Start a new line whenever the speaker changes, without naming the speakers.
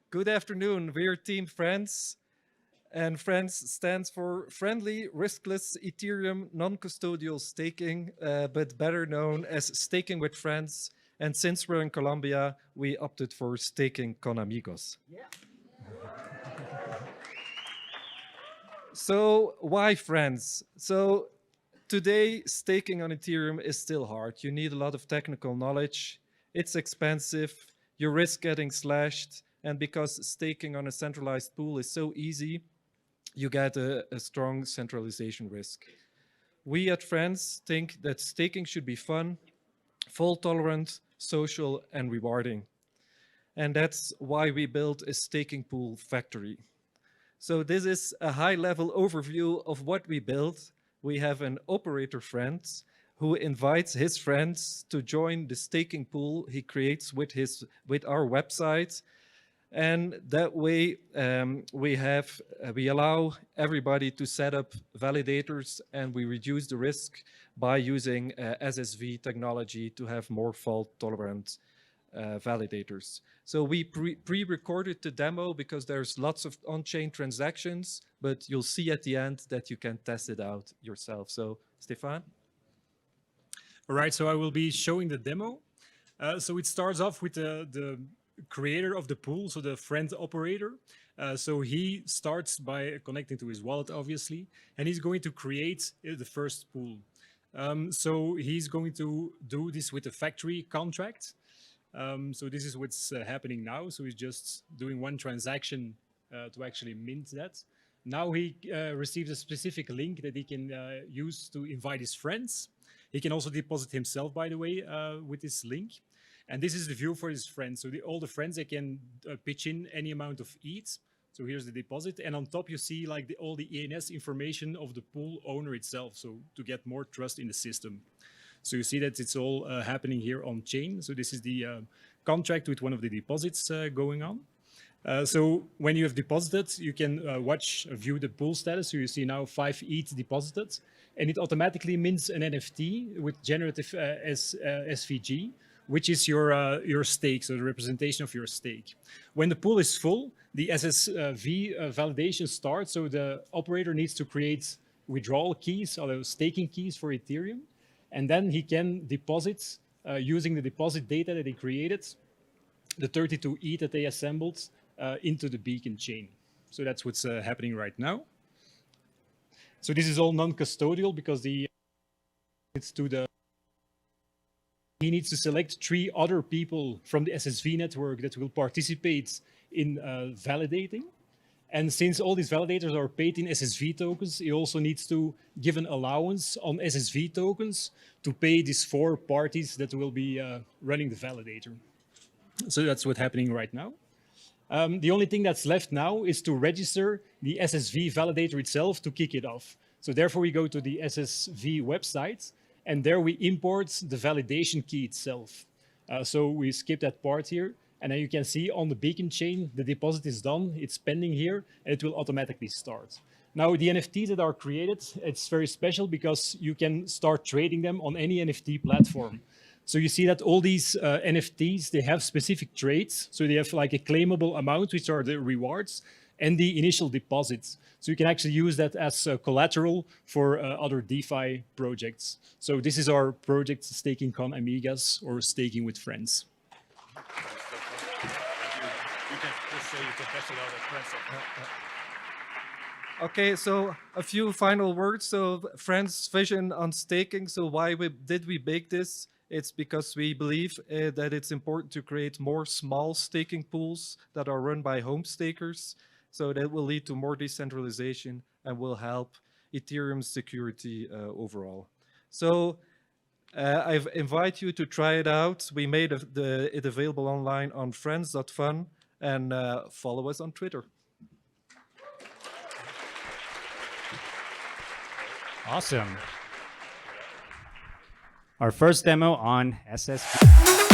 Good afternoon. We're Team Frens, and Frens stands for Friendly Riskless Ethereum Non-Custodial Staking, but better known as Staking with Friends. And since we're in Colombia, we opted for Staking con Amigos. Yeah. So why Friends? So today, staking on Ethereum is still hard. You need a lot of technical knowledge. It's expensive. You risk getting slashed. And because staking on a centralized pool is so easy, you get a strong centralization risk. We at Frens think that staking should be fun, fault-tolerant, social, and rewarding. And that's why we built a staking pool factory. So this is a high-level overview of what we built. We have an operator friend who invites his friends to join the staking pool he creates with our website. And that way we allow everybody to set up validators, and we reduce the risk by using SSV technology to have more fault-tolerant validators. So we pre-recorded the demo because there's lots of on-chain transactions, but you'll see at the end that you can test it out yourself. So Stefan?
All right, so I will be showing the demo. So it starts off with the creator of the pool, so the friend operator. So he starts by connecting to his wallet, obviously, and he's going to create the first pool. So he's going to do this with a factory contract. So this is what's happening now. So he's just doing one transaction to actually mint that. Now he receives a specific link that he can use to invite his friends. He can also deposit himself, by the way, with this link. And this is the view for his friends. So all the friends, they can pitch in any amount of ETH. So here's the deposit. And on top, you see like all the ENS information of the pool owner itself. So to get more trust in the system. So you see that it's all happening here on chain. So this is the contract with one of the deposits going on. So when you have deposited, you can view the pool status. So you see now 5 ETH deposited. And it automatically mints an NFT with generative SVG, which is your stake, so the representation of your stake. When the pool is full, the SSV validation starts. So the operator needs to create withdrawal keys, or staking keys for Ethereum. And then he can deposit, using the deposit data that he created, the 32 ETH that they assembled into the beacon chain. So that's what's happening right now. So this is all non-custodial because it's to the he needs to select 3 other people from the SSV network that will participate in validating. And since all these validators are paid in SSV tokens, he also needs to give an allowance on SSV tokens to pay these 4 parties that will be running the validator. So that's what's happening right now. The only thing that's left now is to register the SSV validator itself to kick it off. So therefore, we go to the SSV website, and there we import the validation key itself. So we skip that part here. And then you can see on the beacon chain, the deposit is done. It's pending here, and it will automatically start. Now, the NFTs that are created, it's very special because you can start trading them on any NFT platform. So you see that all these NFTs, they have specific trades. So they have like a claimable amount, which are the rewards, and the initial deposits. So you can actually use that as collateral for other DeFi projects. So this is our project, Staking con Amigas, or Staking with Friends.
You can just say you can test it out at Frens.
Okay, so a few final words. So Frens' vision on staking. So why did we bake this? It's because we believe that it's important to create more small staking pools that are run by home stakers. So that will lead to more decentralization and will help Ethereum's security overall. So I invite you to try it out. We made it available online on frens.fun, and follow us on Twitter.
Awesome. Our first demo on SSV.